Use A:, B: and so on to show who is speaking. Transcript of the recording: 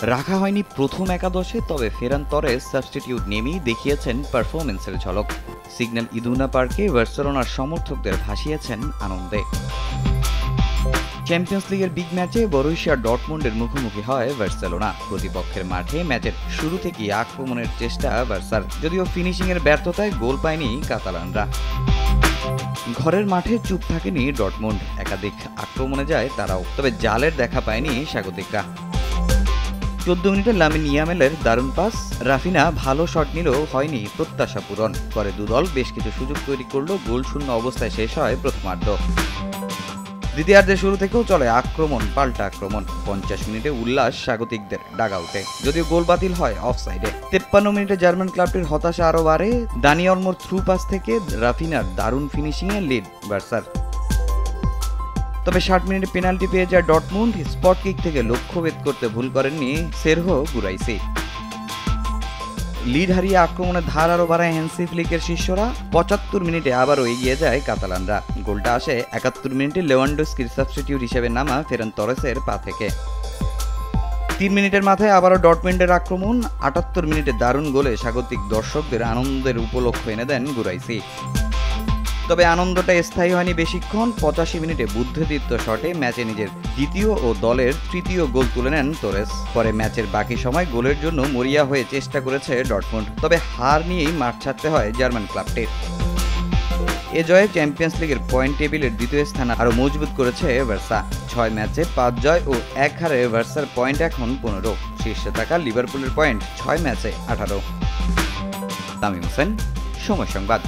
A: রাখা হয়নি প্রথম একাদশে, তবে ফেরান তরেস সাবস্টিটিউট নেমেই দেখিয়েছেন পারফরম্যান্সের ঝলক। সিগন্যাল ইদুনা পার্কে বার্সেলোনার সমর্থকদের ভাসিয়েছেন আনন্দে। চ্যাম্পিয়ন্স লিগের বিগ ম্যাচে বরুসিয়া ডর্টমুন্ডের মুখোমুখি হয় বার্সেলোনা। প্রতিপক্ষের মাঠে ম্যাচের শুরু থেকেই আক্রমণের চেষ্টা বার্সার, যদিও ফিনিশিংয়ের ব্যর্থতায় গোল পায়নি কাতালানরা। ঘরের মাঠে চুপ থাকেনি ডর্টমুন্ড, একাধিক আক্রমণে যায় তারাও, তবে জালের দেখা পায়নি স্বাগতিকরা। 14 মিনিটে লামিন ইয়ামালের দারুণ পাস, রাফিনা ভালো শট নিলেও হয়নি প্রত্যাশা পূরণ। পরে দুদল বেশ কিছু সুযোগ তৈরি করল, গোলশূন্য অবস্থায় শেষ হয় প্রথমার্ধ। দ্বিতীয়ার্ধের শুরু থেকেও চলে আক্রমণ পাল্টা আক্রমণ। 50 মিনিটে উল্লাস স্বাগতিকদের ডাগআউটে, যদিও গোল বাতিল হয় অফসাইডে। 53 মিনিটে জার্মান ক্লাবটির হতাশা আরও বাড়ে। দানি অলমোর থ্রু পাস থেকে রাফিনার দারুণ ফিনিশিংয়ে লিড বার্সার। তবে 60 মিনিটে পেনাল্টি পেয়ে যায় ডর্টমুন্ড। স্পট কিক থেকে লক্ষ্যভেদ করতে ভুল করেননি সেরহো গুরাইসি। লিড হারিয়ে আক্রমণের ধার আরও বাড়ায় হ্যান্সি ফ্লিকের শিষ্যরা। 75 মিনিটে আবারও এগিয়ে যায় কাতালানরা। গোলটা আসে 71 মিনিটে লেভানডস্কির সাবস্টিটিউট হিসেবে নামা ফেরান তরেসের পা থেকে। 3 মিনিটের মাথায় আবারও ডর্টমুন্ডের আক্রমণ। 78 মিনিটে দারুণ গোলে স্বাগতিক দর্শকদের আনন্দের উপলক্ষ এনে দেন গুরাইসি। তবে আনন্দটা স্থায়ী হয়নি বেশিক্ষণ। 85 মিনিটে বুদ্ধিদীপ্ত শটে ম্যাচে নিজের দ্বিতীয় ও দলের তৃতীয় গোল তুলে নেন তোরেস। পরে ম্যাচের বাকি সময় গোলের জন্য মরিয়া হয়ে চেষ্টা করেছে ডর্টমুন্ড, তবে হার নিয়েই মাঠ ছাড়তে হয় জার্মান ক্লাবটির। এ জয়ে চ্যাম্পিয়ন্স লিগের পয়েন্ট টেবিলের দ্বিতীয় স্থান আরও মজবুত করেছে বার্সা। 6 ম্যাচে 5 জয় ও 1 হারে বার্সার পয়েন্ট এখন 15। শীর্ষে থাকা লিভারপুলের পয়েন্ট 6 ম্যাচে 18। তামিম হোসেন, সময় সংবাদ।